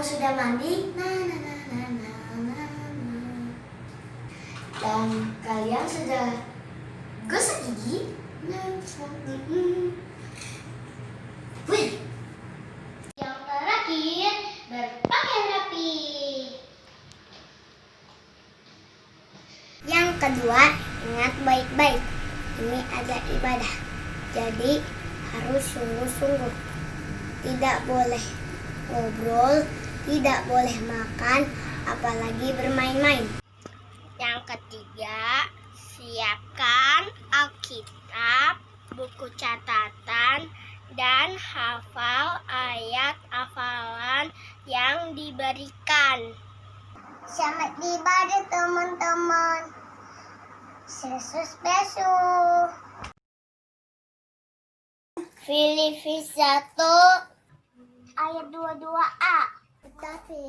sudah mandi, nah. Dan kalian sudah gosok gigi, Wih. Yang terakhir, berpakaian rapi. Yang kedua, ingat baik-baik, ini ada ibadah, jadi harus sungguh-sungguh. Tidak boleh ngobrol, tidak boleh makan, apalagi bermain-main. Yang ketiga, siapkan Alkitab, buku catatan, dan hafal ayat hafalan yang diberikan. Selamat ibadah teman-teman. Yesus besok. Filipi 1 ayat 22a. Tetapi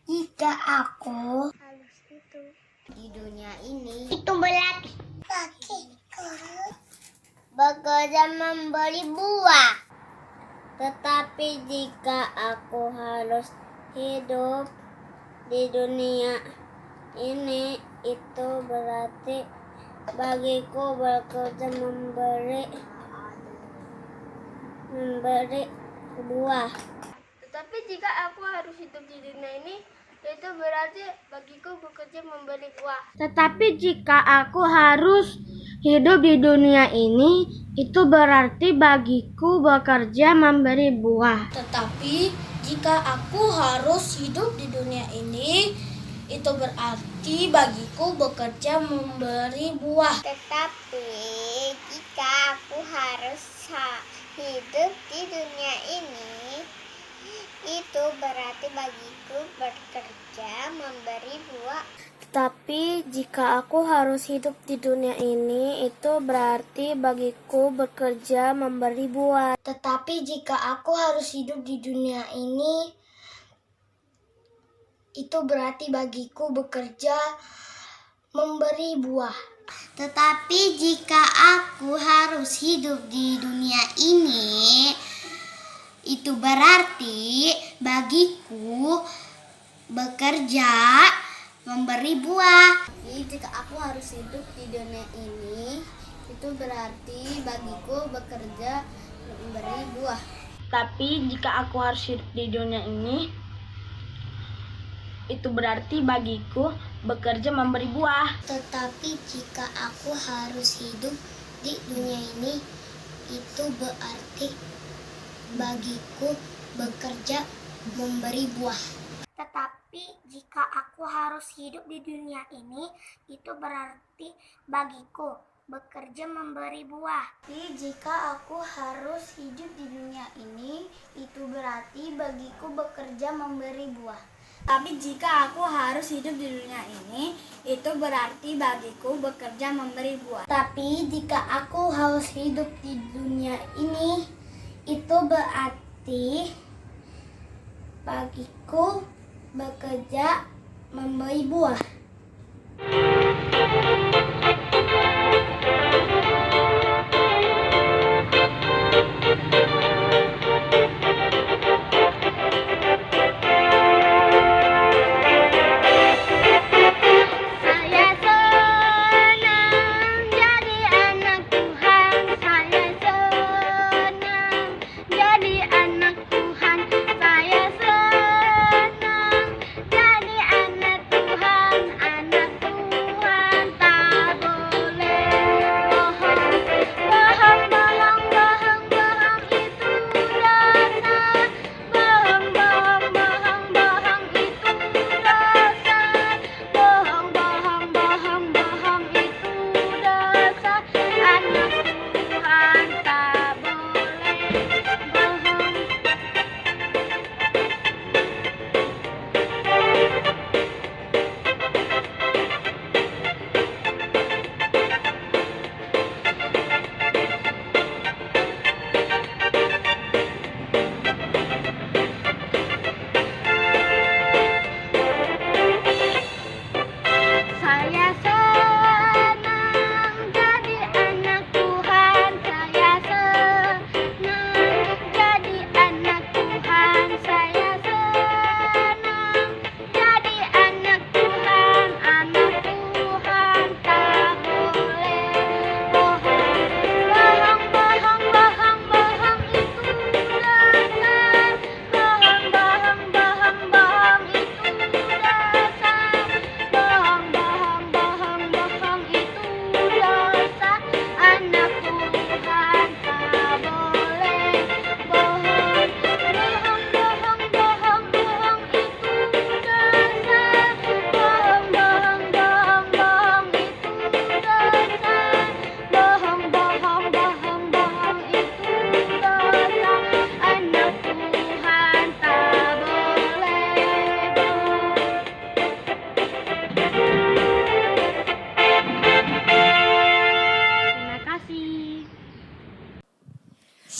jika aku harus itu di dunia ini, itu berarti bagiku bekerja memberi buah. Tetapi jika aku harus hidup di dunia ini, itu berarti bagiku bekerja memberi buah. Tetapi jika aku harus hidup di dunia ini, itu berarti bagiku bekerja memberi buah. Tetapi jika aku harus hidup di dunia ini, itu berarti bagiku bekerja memberi buah. Tetapi jika aku harus hidup di dunia ini, itu berarti bagiku bekerja memberi buah. Tetapi jika aku harus hidup di dunia ini, itu berarti bagiku bekerja memberi buah. Tetapi jika aku harus hidup di dunia ini, itu berarti bagiku bekerja memberi buah. Tetapi jika aku harus hidup di dunia ini, itu berarti bagiku bekerja memberi buah. Tetapi jika aku harus hidup di dunia ini, itu berarti bagiku bekerja memberi buah. Jadi jika aku harus hidup di dunia ini, itu berarti bagiku bekerja memberi buah. Tapi jika aku harus hidup di dunia ini, itu berarti bagiku bekerja memberi buah. Tetapi jika aku harus hidup di dunia ini, itu berarti bagiku bekerja memberi buah. Tetapi jika aku harus hidup di dunia ini, itu berarti bagiku bekerja memberi buah. Jadi jika aku harus hidup di dunia ini, itu berarti bagiku bekerja memberi buah. Tapi jika aku harus hidup di dunia ini, itu berarti bagiku bekerja memberi buah. Tapi jika aku harus hidup di dunia ini, itu berarti bagiku bekerja memberi buah.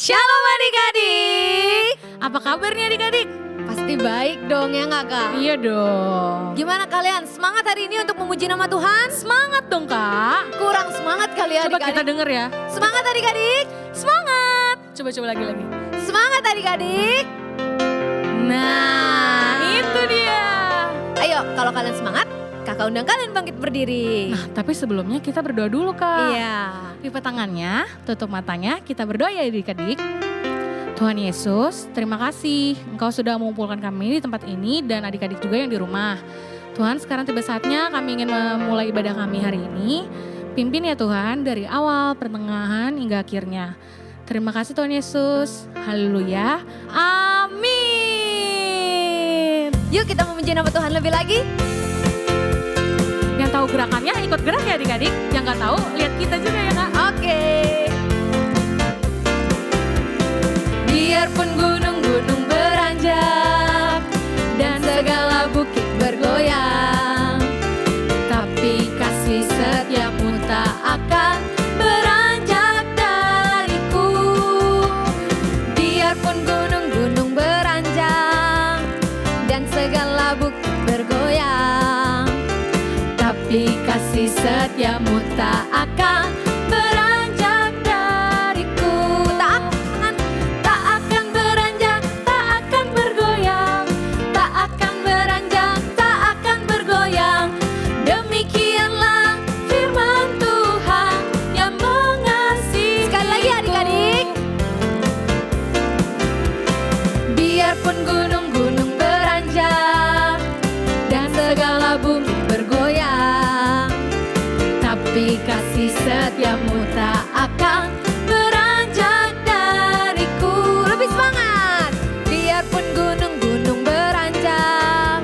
Shalom adik-adik. Apa kabarnya adik-adik? Pasti baik dong ya nggak Kak? Iya dong. Gimana kalian? Semangat hari ini untuk memuji nama Tuhan? Semangat dong kak. Kurang semangat kali ya Coba adik-adik. kita denger ya. Semangat adik-adik. Semangat. Coba lagi. Semangat adik-adik. Nah itu dia. Ayo kalau kalian semangat, kakak undang kalian bangkit berdiri. Nah tapi sebelumnya kita berdoa dulu kak. Iya. Lipat tangannya, tutup matanya, kita berdoa ya adik-adik. Tuhan Yesus, terima kasih Engkau sudah mengumpulkan kami di tempat ini dan adik-adik juga yang di rumah. Tuhan, sekarang tiba saatnya kami ingin memulai ibadah kami hari ini. Pimpin ya Tuhan dari awal, pertengahan hingga akhirnya. Terima kasih Tuhan Yesus. Haleluya. Amin. Yuk kita memuji nama Tuhan lebih lagi. Yang tahu gerakannya ikut gerak ya adik-adik. Yang gak tahu lihat kita juga ya kak. Oke. Biarpun gunung-gunung beranjak dan segala bukit bergoyang, tapi kasih setiamu tak akan beranjak dariku. Biarpun gunung-gunung beranjak dan segala bukit bergoyang, tapi kasih setiamu tak akan beranjak dariku. Tak akan beranjak, tak akan bergoyang, tak akan beranjak, tak akan bergoyang. Demikianlah firman Tuhan yang mengasihi. Sekali lagi adik-adik. Biarpun gunung-gunung beranjak dan segala bumi bergoyang, tapi kasih setiamu tak akan beranjak dariku. Lebih semangat. Biarpun gunung-gunung beranjak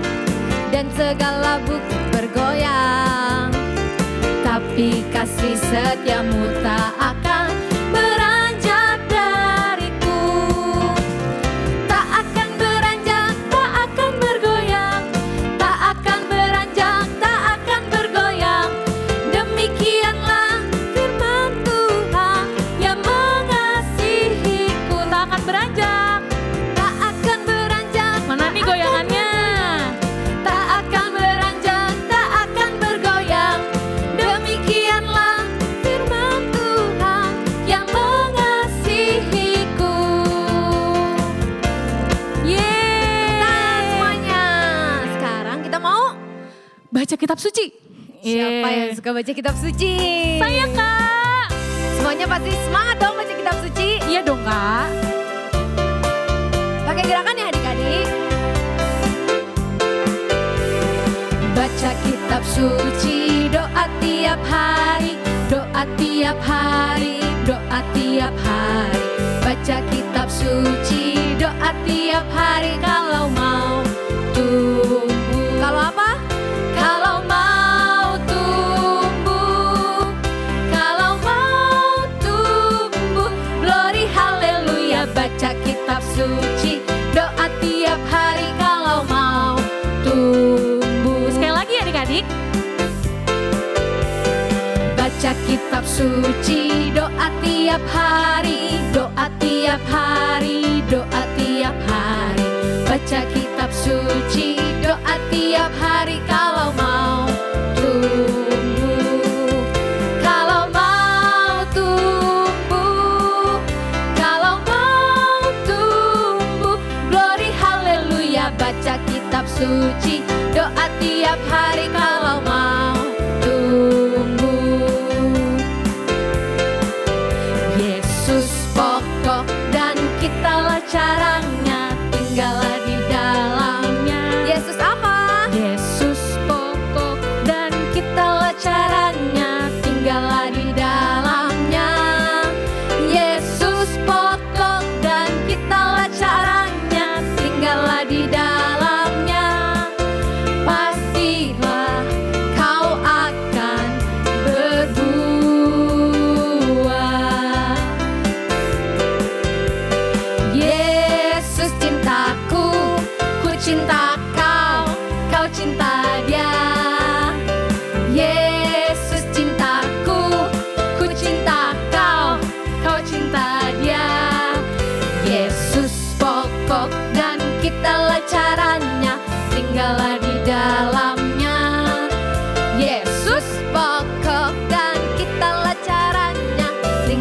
dan segala bukit bergoyang, tapi kasih setiamu tak akan beranjak dariku. Tak akan beranjak, tak akan bergoyang, tak akan beranjak, tak akan bergoyang. Demikianlah firman Tuhan yang mengasihiku. Tak akan beranjak. Tak akan beranjak. Mana nih goyangannya? Tak akan beranjak, tak akan bergoyang. Demikianlah firman Tuhan yang mengasihiku. Yeay. Nah semuanya. Sekarang kita mau. Baca kitab suci. Siapa Yeay. yang suka baca kitab suci? Saya kak. Semuanya pasti semangat dong baca kitab suci. Iya dong kak. Pakai gerakan ya adik-adik. Baca kitab suci, doa tiap hari, doa tiap hari, doa tiap hari. Baca kitab suci, doa tiap hari kalau mau tumbuh. Kalau apa? Kalau mau tumbuh, kalau mau tumbuh. Glory haleluya, baca kitab suci, doa tiap hari kalau mau tumbuh. Sekali lagi adik-adik. Baca kitab suci, doa tiap hari, doa tiap hari, doa tiap hari. Baca kitab suci, doa tiap hari kalau mau tumbuh. Kalau mau tumbuh, kalau mau tumbuh. Glory haleluya, baca kitab suci, doa tiap hari kalau mau tumbuh. Yesus pokok dan kitalah caranya, tinggallah di dalamnya. Yesus apa? Yesus pokok dan kitalah caranya, tinggallah di dalamnya. Yesus pokok dan kitalah caranya, tinggallah di dalamnya.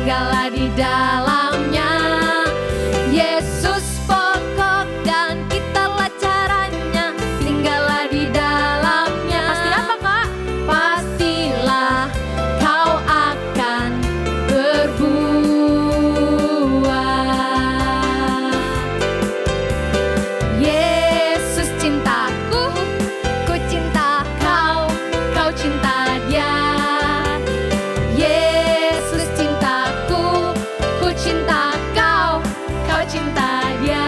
tinggallah di dalamnya. Yesus pokok dan kitalah caranya, tinggallah di dalamnya. Pasti apa, Kak? Pastilah kau akan berbuah. Yesus cintaku, ku cinta kau, kau cinta dia. Yesus cintaku, ku cinta kau, kau cinta dia.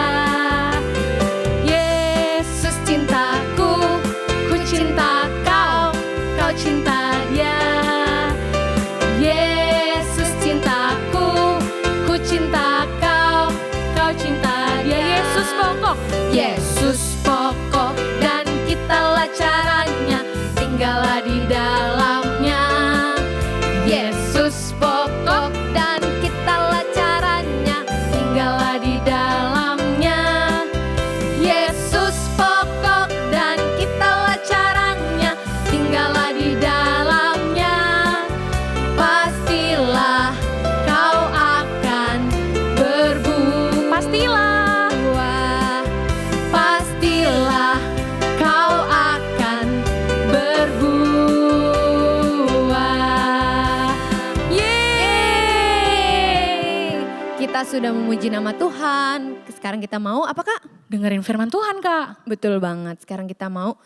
Yesus cintaku, ku cinta kau, kau cinta dia. Yesus cintaku, ku cinta kau, kau cinta dia. Yesus pokok. Yesus pokok dan kitalah caranya, tinggallah di dalamnya. Yesus pokok dan kitalah caranya, tinggallah di dalamnya. Yesus pokok dan kitalah caranya, tinggallah di dalamnya. Pastilah kau akan berbuah. Pastilah kau akan berbuah. Yeay! Kita sudah memuji nama Tuhan. Sekarang kita mau apa, Kak? Dengerin firman Tuhan, Kak. Betul banget. Sekarang kita mau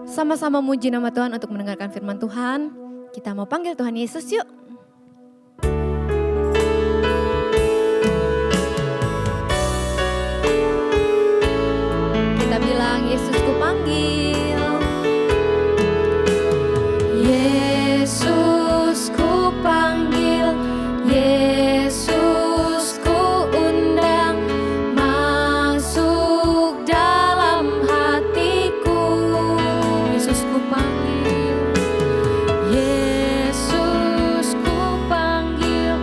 sama-sama memuji nama Tuhan untuk mendengarkan firman Tuhan. Kita mau panggil Tuhan Yesus yuk. Kita bilang, Yesus ku panggil. Yesus ku panggil, Yesus ku undang, masuk dalam hatiku. Yesus ku panggil. Yesus ku panggil,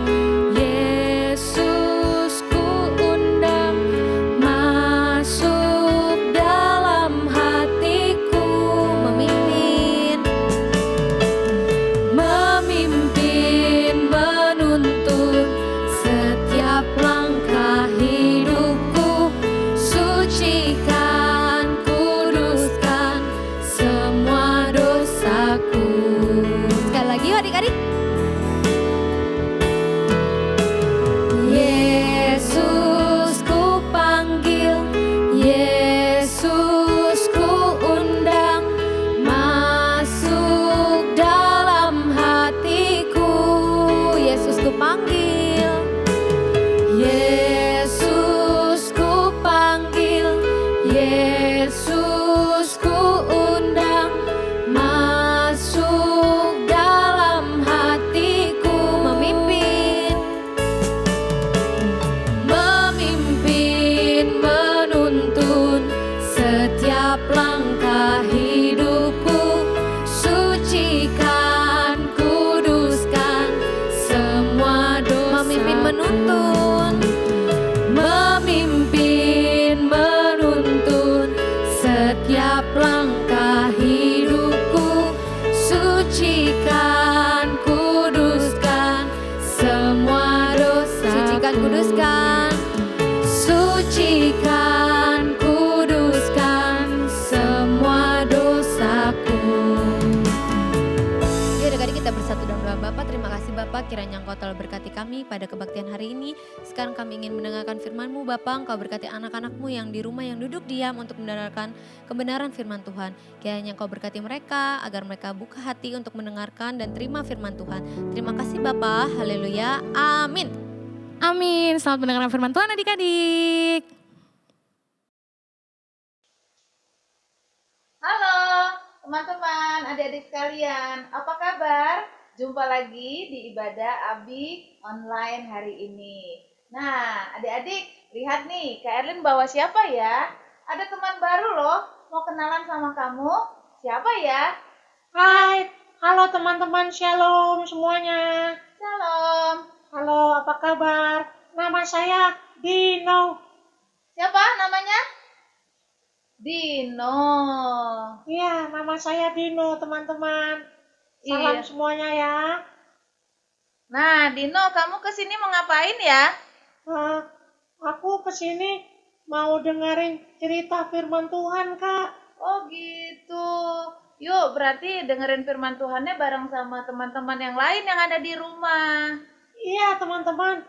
Yesus ku undang, masuk dalam hatiku. Memimpin, memimpin, menuntun setiap langkah hidupku. Sucikan, kuduskan semua dosaku. Sekali lagi yuk adik-adik. Yesus ku panggil, Yesus ku undang, masuk dalam hatiku. Yesus ku panggil, Yesus ku panggil, Yesus ku undang, masuk dalam hatiku. Memimpin, memimpin, menuntun setiap langkah hidupku. Sucikan, kuduskan semua dosa. Memimpin, menuntun, memimpin, menuntun setiap langkah hidupku. Sucikan, kuduskan semua dosa. Sucikan, kuduskan, sucikan, kuduskan semua dosaku. Yuk adik-adik kita bersatu dalam doa. Bapa, terima kasih Bapak, kiranya Engkau telah berkati kami pada kebaktian hari ini. Sekarang kami ingin mendengarkan firman-Mu Bapak. Engkau berkati anak-anak-Mu yang di rumah, yang duduk diam untuk mendengarkan kebenaran firman Tuhan. Kiranya Engkau berkati mereka agar mereka buka hati untuk mendengarkan dan terima firman Tuhan. Terima kasih Bapak, haleluya, amin. Amin. Selamat mendengarkan firman Tuhan adik-adik. Halo teman-teman, adik-adik sekalian, apa kabar? Jumpa lagi di ibadah Abi online hari ini. Nah, adik-adik, lihat nih, Kak Erlin bawa siapa ya? Ada teman baru loh, mau kenalan sama kamu. Siapa ya? Hai, halo teman-teman, shalom semuanya. Shalom. Halo, apa kabar? Nama saya Dino. Siapa namanya? Dino. Iya, nama saya Dino teman-teman. Salam Iya. semuanya ya. Nah, Dino, kamu kesini mau ngapain ya? Aku kesini mau dengerin cerita firman Tuhan, Kak. Oh gitu. Yuk, berarti dengerin firman Tuhannya bareng sama teman-teman yang lain yang ada di rumah. Iya, teman-teman.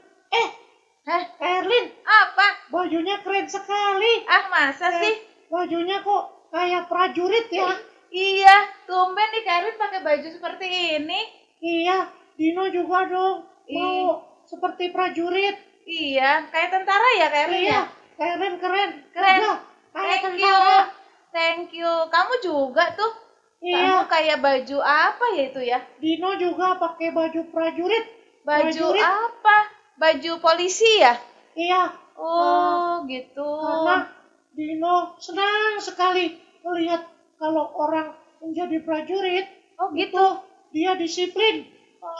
Kak Erlin, Apa? bajunya keren sekali. Ah, masa sih? Bajunya kok kayak prajurit ya? Iya, tumben nih Karin pakai baju seperti ini. Iya, Dino juga dong. Mau seperti prajurit. Iya, kayak tentara ya Karin ya? Iya, Kak Erlin keren. Keren. Udah, kayak Thank you. tentara. Thank you. Kamu juga tuh. Iya, Kamu kayak baju apa ya itu ya? Dino juga pakai baju prajurit. Baju Prajurit. apa? Baju polisi ya? Iya, Oh, gitu. karena Dino senang sekali melihat kalau orang menjadi prajurit. Oh, gitu. Itu dia disiplin,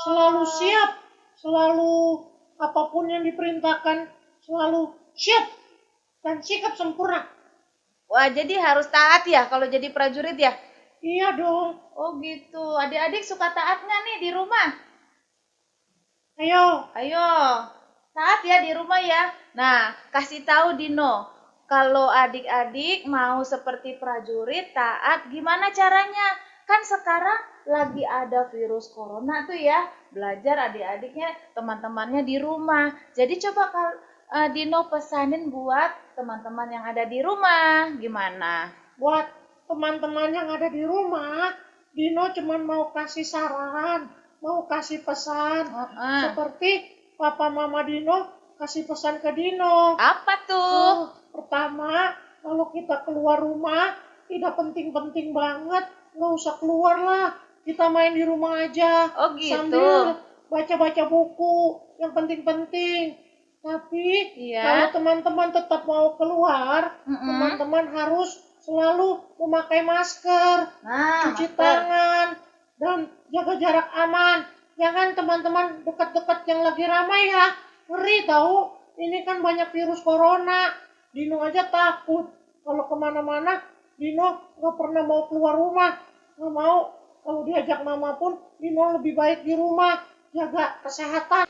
selalu siap, selalu apapun yang diperintahkan, selalu siap dan sikap sempurna. Wah, jadi harus taat ya kalau jadi prajurit ya? Iya dong. Oh, gitu. Adik-adik suka taat nggak nih di rumah? Ayo, Ayo, taat ya di rumah ya. Nah, kasih tahu Dino, kalau adik-adik mau seperti prajurit taat, gimana caranya? Kan sekarang lagi ada virus corona tuh ya. Belajar adik-adiknya, teman-temannya di rumah. Jadi coba Dino pesanin buat teman-teman yang ada di rumah. Gimana? buat teman-teman yang ada di rumah, Dino cuma mau kasih saran, mau kasih pesan. Seperti Papa Mama Dino kasih pesan ke Dino. Apa tuh? Pertama, kalau kita keluar rumah, tidak penting-penting banget, nggak usah keluar lah. Kita main di rumah aja. Oh, gitu. Sambil baca-baca buku yang penting-penting. Tapi Iya. kalau teman-teman tetap mau keluar, teman-teman harus selalu memakai masker, Nah, cuci masker. tangan, dan jaga jarak aman. Jangan teman-teman dekat-dekat yang lagi ramai ya. Ngeri tahu, ini kan banyak virus corona. Dino aja takut. Kalau kemana-mana, Dino nggak pernah mau keluar rumah. Nggak mau. Kalau diajak mama pun, Dino lebih baik di rumah. Jaga kesehatan.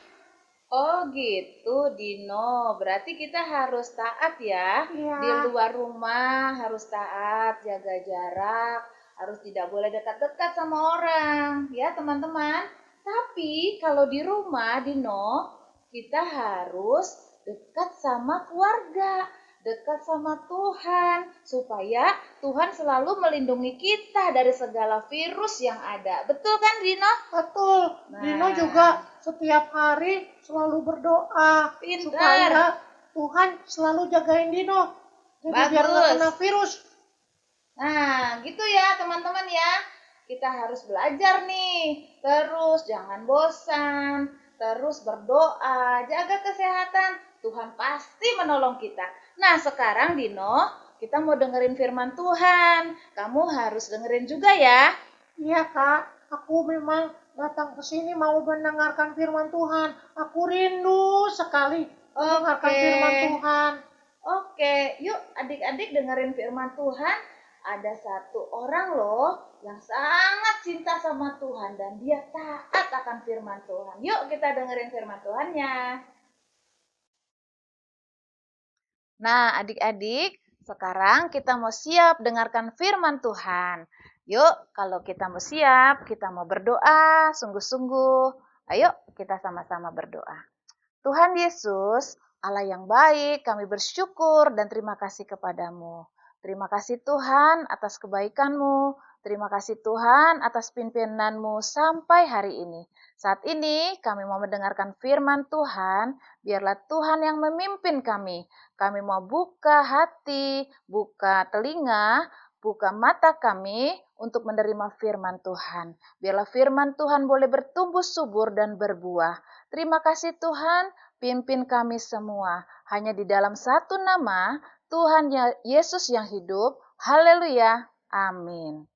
Oh gitu, Dino. Berarti kita harus taat ya. Iya. Di luar rumah harus taat, jaga jarak, harus tidak boleh dekat-dekat sama orang, ya teman-teman. Tapi kalau di rumah, Dino, kita harus dekat sama keluarga, dekat sama Tuhan, supaya Tuhan selalu melindungi kita dari segala virus yang ada. Betul kan, Dino? Betul. Nah. Dino juga setiap hari selalu berdoa. Pintar. Supaya Tuhan selalu jagain Dino. Jadi biar nggak Bagus. kena virus. Nah, gitu ya teman-teman ya. Kita harus belajar nih. Terus jangan bosan. Terus berdoa, jaga kesehatan. Tuhan pasti menolong kita. Nah, sekarang Dino, kita mau dengerin firman Tuhan. Kamu harus dengerin juga ya. Iya Kak, aku memang datang ke sini mau mendengarkan firman Tuhan. Aku rindu sekali mendengarkan firman Tuhan. Oke, yuk adik-adik dengerin firman Tuhan. Ada satu orang loh yang sangat cinta sama Tuhan dan dia taat akan firman Tuhan. Yuk kita dengerin firman Tuhannya. Nah, adik-adik, sekarang kita mau siap dengarkan firman Tuhan. Yuk, kalau kita mau siap, kita mau berdoa sungguh-sungguh. Ayo, kita sama-sama berdoa. Tuhan Yesus, Allah yang baik, kami bersyukur dan terima kasih kepadamu. Terima kasih Tuhan atas kebaikan-Mu. Terima kasih Tuhan atas pimpinanmu sampai hari ini. Saat ini kami mau mendengarkan firman Tuhan, biarlah Tuhan yang memimpin kami. Kami mau buka hati, buka telinga, buka mata kami untuk menerima firman Tuhan. Biarlah firman Tuhan boleh bertumbuh subur dan berbuah. Terima kasih Tuhan, pimpin kami semua. Hanya di dalam satu nama, Tuhan Yesus yang hidup. Haleluya. Amin.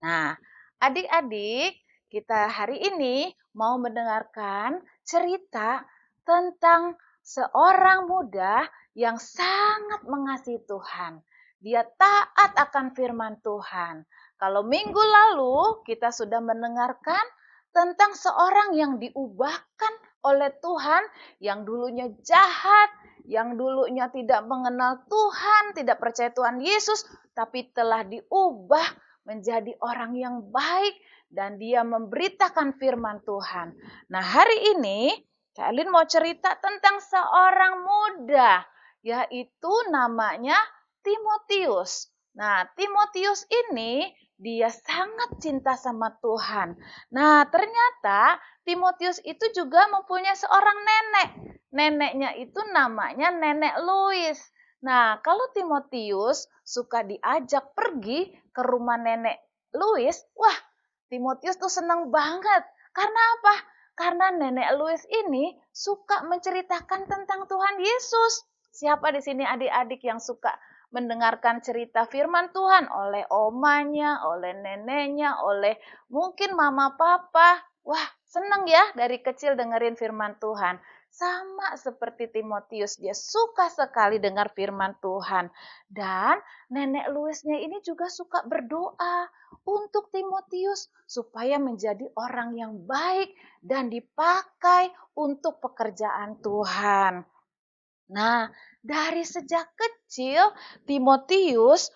Nah, adik-adik, kita hari ini mau mendengarkan cerita tentang seorang muda yang sangat mengasihi Tuhan. Dia taat akan firman Tuhan. Kalau minggu lalu kita sudah mendengarkan tentang seorang yang diubahkan oleh Tuhan, yang dulunya jahat, yang dulunya tidak mengenal Tuhan, tidak percaya Tuhan Yesus, tapi telah diubah menjadi orang yang baik dan dia memberitakan firman Tuhan. Nah, hari ini Kak Elin mau cerita tentang seorang muda, yaitu namanya Timotius. Nah, Timotius ini dia sangat cinta sama Tuhan. Nah, ternyata Timotius itu juga mempunyai seorang nenek. Neneknya itu namanya Nenek Louis. Nah, kalau Timotius suka diajak pergi ke rumah Nenek Louis, wah, Timotius tuh senang banget. Karena apa? Karena Nenek Louis ini suka menceritakan tentang Tuhan Yesus. Siapa di sini adik-adik yang suka mendengarkan cerita firman Tuhan oleh omanya, oleh neneknya, oleh mungkin mama papa? Wah, senang ya dari kecil dengerin firman Tuhan. Sama seperti Timotius, dia suka sekali dengar firman Tuhan. Dan Nenek Louisnya ini juga suka berdoa untuk Timotius supaya menjadi orang yang baik dan dipakai untuk pekerjaan Tuhan. Nah, dari sejak kecil Timotius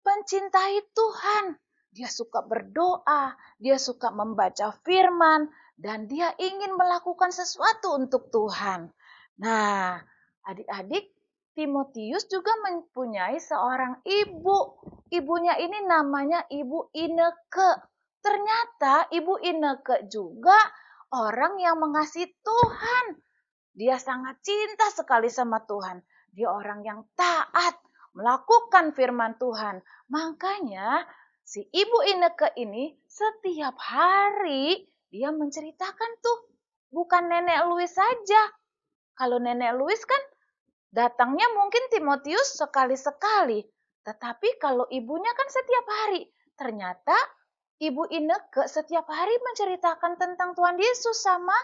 mencintai Tuhan. Dia suka berdoa, dia suka membaca firman, dan dia ingin melakukan sesuatu untuk Tuhan. Nah, adik-adik, Timotius juga mempunyai seorang ibu. Ibunya ini namanya Ibu Ineke. Ternyata Ibu Ineke juga orang yang mengasihi Tuhan. Dia sangat cinta sekali sama Tuhan. Dia orang yang taat, melakukan firman Tuhan. Makanya si Ibu Ineke ini setiap hari dia menceritakan tuh. Bukan Nenek Louis saja. Kalau Nenek Louis kan datangnya mungkin Timotius sekali-sekali. Tetapi kalau ibunya kan setiap hari. Ternyata Ibu Ineke setiap hari menceritakan tentang Tuhan Yesus sama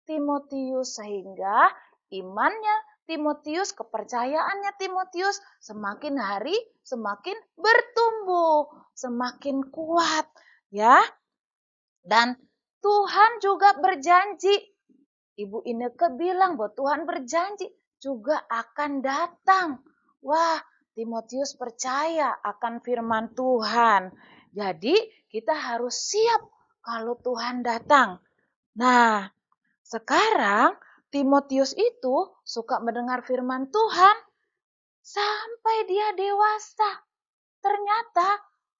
Timotius. Sehingga imannya Timotius, kepercayaannya Timotius semakin hari semakin bertumbuh, semakin kuat, ya. Dan Tuhan juga berjanji. Ibu Ineke bilang bahwa Tuhan berjanji juga akan datang. Wah, Timotius percaya akan firman Tuhan. Jadi kita harus siap kalau Tuhan datang. Nah, sekarang Timotius itu suka mendengar firman Tuhan sampai dia dewasa. Ternyata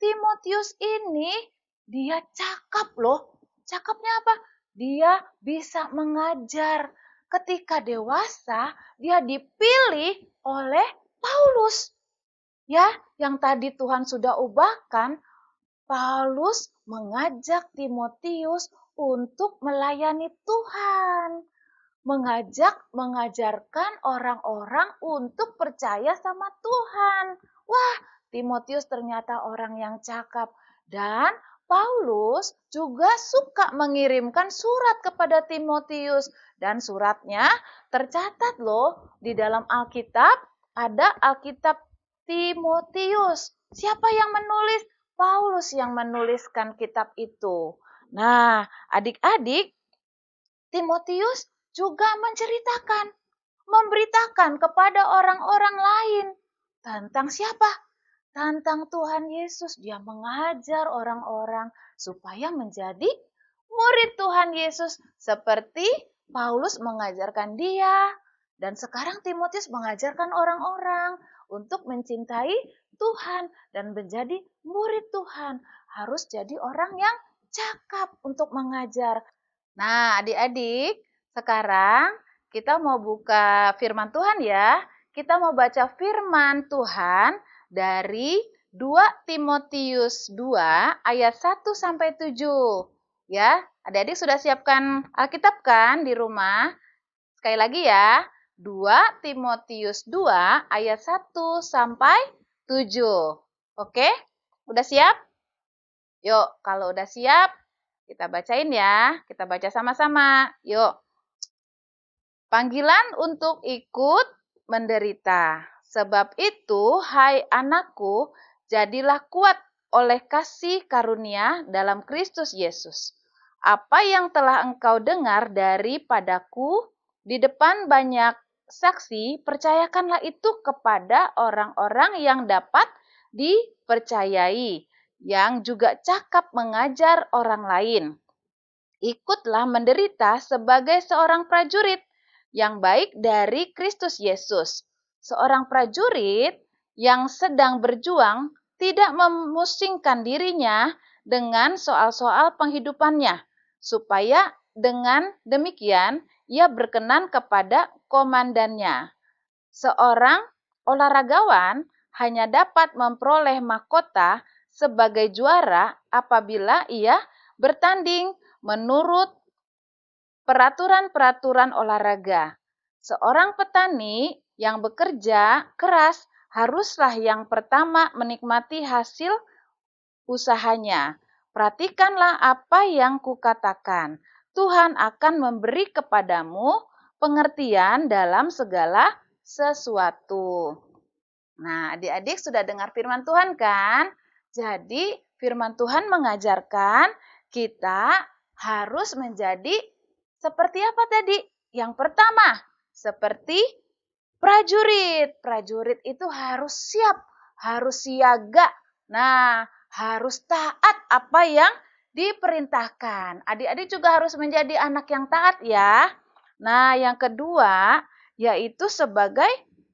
Timotius ini dia cakap loh. Cakapnya apa? Dia bisa mengajar. Ketika dewasa, dia dipilih oleh Paulus. Ya, yang tadi Tuhan sudah ubahkan, Paulus mengajak Timotius untuk melayani Tuhan. Mengajarkan orang-orang untuk percaya sama Tuhan. Wah, Timotius ternyata orang yang cakap. Dan Paulus juga suka mengirimkan surat kepada Timotius. Dan suratnya tercatat loh di dalam Alkitab, ada Alkitab Timotius. Siapa yang menulis? Paulus yang menuliskan kitab itu. Nah, adik-adik, Timotius juga memberitakan kepada orang-orang lain tentang siapa? Tentang Tuhan Yesus. Dia mengajar orang-orang supaya menjadi murid Tuhan Yesus seperti Paulus mengajarkan dia. Dan sekarang Timotius mengajarkan orang-orang untuk mencintai Tuhan dan menjadi murid Tuhan. Harus jadi orang yang cakap untuk mengajar. Nah, adik-adik, sekarang kita mau buka firman Tuhan ya. Kita mau baca firman Tuhan dari 2 Timotius 2 ayat 1 sampai 7. Ya, adik-adik sudah siapkan Alkitab kan di rumah? Sekali lagi ya. 2 Timotius 2 ayat 1 sampai 7. Oke? Udah siap? Yuk, kalau udah siap, kita bacain ya. Kita baca sama-sama. Yuk. Panggilan untuk ikut menderita. Sebab itu, hai anakku, jadilah kuat oleh kasih karunia dalam Kristus Yesus. apa yang telah engkau dengar daripadaku di depan banyak saksi, percayakanlah itu kepada orang-orang yang dapat dipercayai, yang juga cakap mengajar orang lain. Ikutlah menderita sebagai seorang prajurit yang baik dari Kristus Yesus. Seorang prajurit yang sedang berjuang tidak memusingkan dirinya dengan soal-soal penghidupannya, supaya dengan demikian ia berkenan kepada komandannya. Seorang olahragawan hanya dapat memperoleh mahkota sebagai juara apabila ia bertanding menurut peraturan-peraturan olahraga. Seorang petani yang bekerja keras haruslah yang pertama menikmati hasil usahanya. Perhatikanlah apa yang kukatakan. Tuhan akan memberi kepadamu pengertian dalam segala sesuatu. Nah, adik-adik sudah dengar firman Tuhan kan? Jadi, firman Tuhan mengajarkan kita harus menjadi seperti apa tadi? Yang pertama, seperti prajurit. Prajurit itu harus siap, harus siaga. Nah, harus taat apa yang diperintahkan. Adik-adik juga harus menjadi anak yang taat ya. Nah, yang kedua yaitu sebagai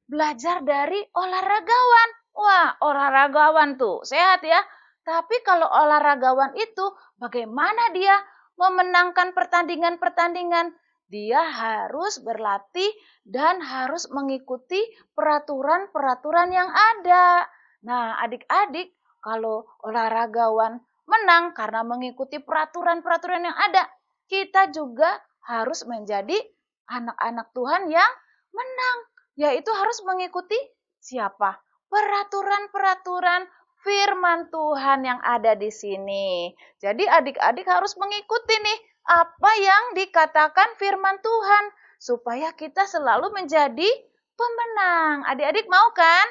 belajar dari olahragawan. Wah, olahragawan tuh sehat ya. Tapi kalau olahragawan itu bagaimana dia memenangkan pertandingan-pertandingan? Dia harus berlatih dan harus mengikuti peraturan-peraturan yang ada. Nah, adik-adik, kalau olahragawan menang karena mengikuti peraturan-peraturan yang ada, kita juga harus menjadi anak-anak Tuhan yang menang, yaitu harus mengikuti siapa? Peraturan-peraturan firman Tuhan yang ada di sini. Jadi adik-adik harus mengikuti nih apa yang dikatakan firman Tuhan supaya kita selalu menjadi pemenang. Adik-adik mau kan?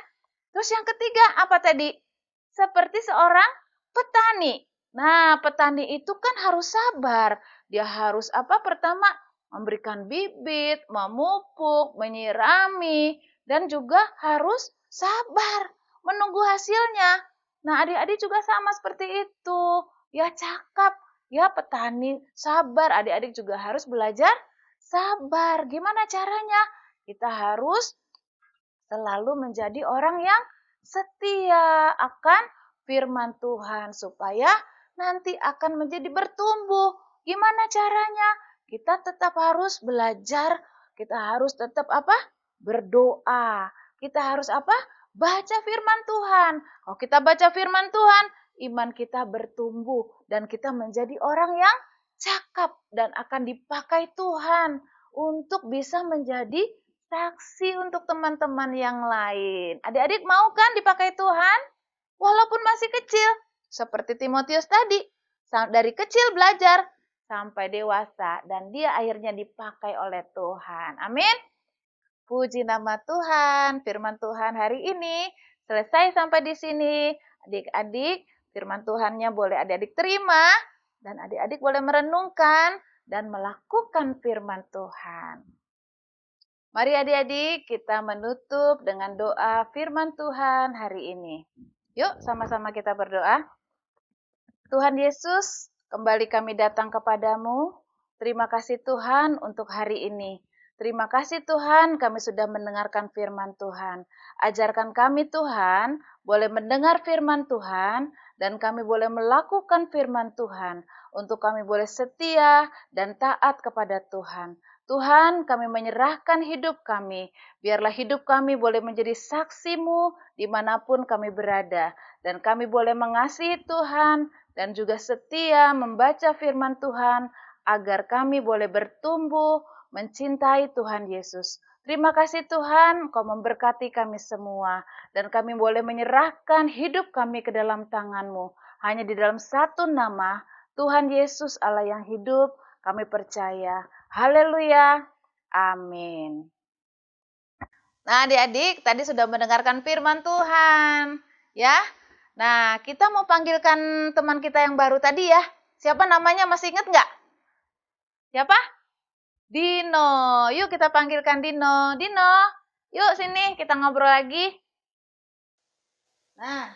Terus yang ketiga apa tadi? Seperti seorang petani. Nah, petani itu kan harus sabar. Dia harus apa? Pertama, memberikan bibit, memupuk, menyirami, dan juga harus sabar menunggu hasilnya. Nah, adik-adik juga sama seperti itu. Ya, cakap. Ya, petani sabar. Adik-adik juga harus belajar sabar. Gimana caranya? Kita harus selalu menjadi orang yang setia akan firman Tuhan supaya nanti akan menjadi bertumbuh. Gimana caranya? Kita tetap harus belajar, kita harus tetap apa? Berdoa. Kita harus apa? Baca firman Tuhan. Kalau kita baca firman Tuhan, iman kita bertumbuh dan kita menjadi orang yang cakap dan akan dipakai Tuhan untuk bisa menjadi saksi untuk teman-teman yang lain. Adik-adik mau kan dipakai Tuhan? Walaupun masih kecil, seperti Timotius tadi. Dari kecil belajar sampai dewasa dan dia akhirnya dipakai oleh Tuhan. Amin. Puji nama Tuhan. Firman Tuhan hari ini selesai sampai di sini. Adik-adik, firman Tuhannya boleh adik-adik terima dan adik-adik boleh merenungkan dan melakukan firman Tuhan. Mari adik-adik kita menutup dengan doa firman Tuhan hari ini. Yuk sama-sama kita berdoa. Tuhan Yesus, kembali kami datang kepadamu. Terima kasih Tuhan untuk hari ini. Terima kasih Tuhan kami sudah mendengarkan firman Tuhan. Ajarkan kami Tuhan boleh mendengar firman Tuhan dan kami boleh melakukan firman Tuhan. Untuk kami boleh setia dan taat kepada Tuhan. Tuhan, kami menyerahkan hidup kami. Biarlah hidup kami boleh menjadi saksi-Mu dimanapun kami berada. Dan kami boleh mengasihi Tuhan dan juga setia membaca firman Tuhan agar kami boleh bertumbuh mencintai Tuhan Yesus. Terima kasih Tuhan, Engkau memberkati kami semua. Dan kami boleh menyerahkan hidup kami ke dalam tangan-Mu. Hanya di dalam satu nama, Tuhan Yesus Allah yang hidup, kami percaya. Haleluya. Amin. Nah adik-adik tadi sudah mendengarkan firman Tuhan. Ya. Nah kita mau panggilkan teman kita yang baru tadi ya. Siapa namanya masih ingat nggak? Siapa? Dino. Yuk kita panggilkan Dino. Dino, yuk sini kita ngobrol lagi. Nah,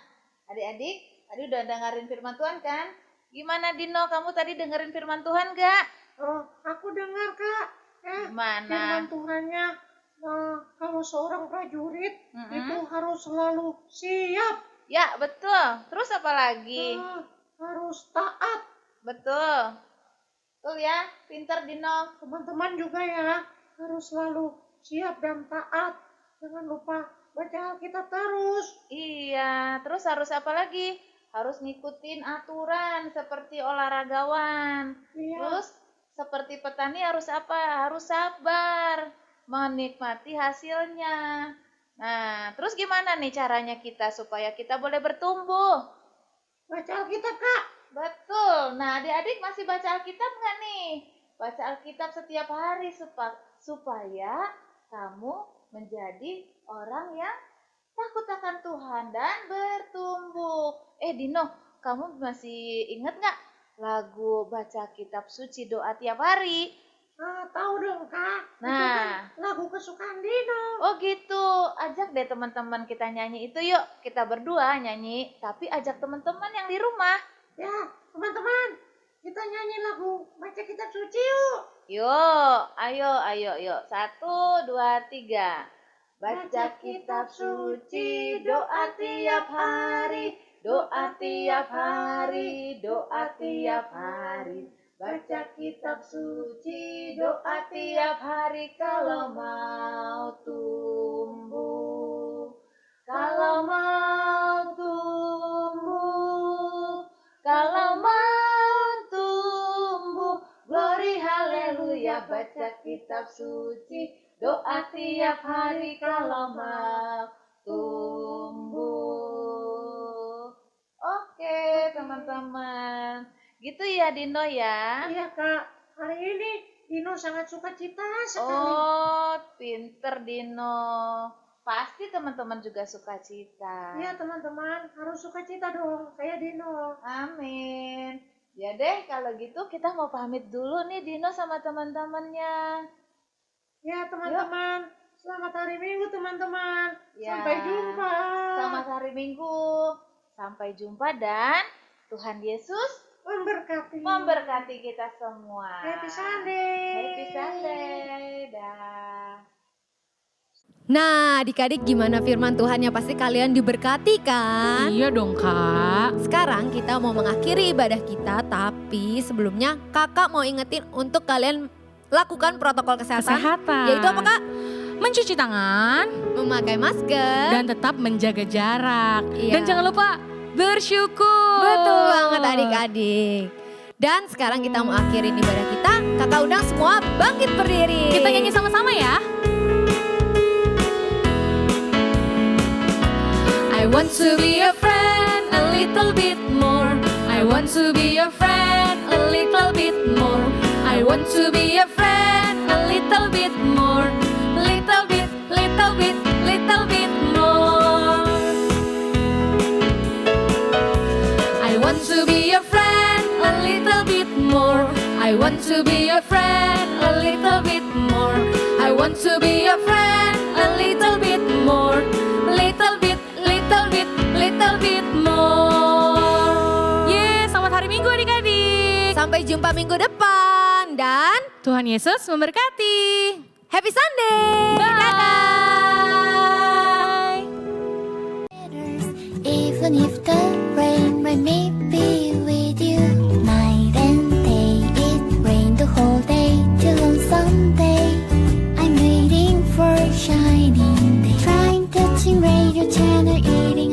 adik-adik, tadi udah dengerin firman Tuhan kan? Gimana Dino, kamu tadi dengerin firman Tuhan gak? Oh, aku dengar Kak. Gimana? Firman Tuhannya, kalau seorang prajurit itu harus selalu siap, Ya, betul. Terus apa lagi? harus taat. Betul. Betul ya, pinter Dino. Teman-teman juga ya, harus selalu siap dan taat. Jangan lupa baca Alkitab terus. Iya, terus harus apa lagi? Harus ngikutin aturan seperti olahragawan. Iya. Terus seperti petani harus apa? Harus sabar, menikmati hasilnya. Nah, terus gimana nih caranya kita supaya kita boleh bertumbuh? Baca Alkitab Kak. Betul. Nah, adik-adik masih baca Alkitab nggak nih? Baca Alkitab setiap hari supaya kamu menjadi orang yang takut akan Tuhan dan bertumbuh. Dino, kamu masih ingat nggak lagu baca kitab suci doa tiap hari? Tahu dong Kak. Itu Nah. kan lagu kesukaan Dino. Oh gitu, ajak deh teman-teman kita nyanyi itu yuk. Kita berdua nyanyi, tapi ajak teman-teman yang di rumah. Ya, teman-teman, kita nyanyi lagu baca kitab suci yuk. Yuk, ayo, yuk. 1, 2, 3. Baca kitab suci, doa tiap hari, doa tiap hari, doa tiap hari. Baca kitab suci, doa tiap hari kalau mau tumbuh. Kalau mau tumbuh, kalau mau tumbuh. Glory haleluya, baca kitab suci, doa tiap hari kalau mau tumbuh. Oke, teman-teman. Gitu ya Dino ya. Iya Kak, hari ini Dino sangat sukacita sekali. Oh, pinter Dino. Pasti teman-teman juga sukacita. Iya teman-teman, harus sukacita dong, kayak Dino. Amin. Ya deh, kalau gitu kita mau pamit dulu nih Dino sama teman-temannya. Ya teman-teman, selamat hari Minggu teman-teman. Ya. Sampai jumpa. Selamat hari Minggu. Sampai jumpa dan Tuhan Yesus memberkati kita semua. Happy Sunday. Happy Sunday. Dah. Nah, adik-adik gimana firman Tuhannya? Pasti kalian diberkati kan? Iya dong Kak. Sekarang kita mau mengakhiri ibadah kita, tapi sebelumnya kakak mau ingetin untuk kalian lakukan protokol kesehatan. Yaitu apa Kak? Mencuci tangan Memakai masker. dan tetap menjaga jarak. Iya. Dan jangan lupa bersyukur. Betul banget adik-adik. Dan sekarang kita mau akhirin ibadah kita. Kakak undang semua bangkit berdiri. Kita nyanyi sama-sama ya. I want to be your friend a little bit more. I want to be your friend a little bit more. I want to be your friend a little bit more. Little bit, little bit, little bit more. I want to be your friend a little bit more. I want to be your friend a little bit more. I want to be your friend a little bit more. Little bit, little bit, little bit more. Yes, selamat hari Minggu adik-adik. Sampai jumpa minggu depan. Dan Tuhan Yesus memberkati. Happy Sunday. Bye. Even if the rain may be with you, night and day, it rained the whole day till on Sunday. I'm waiting for a shining day. Trying touching radio channel, eating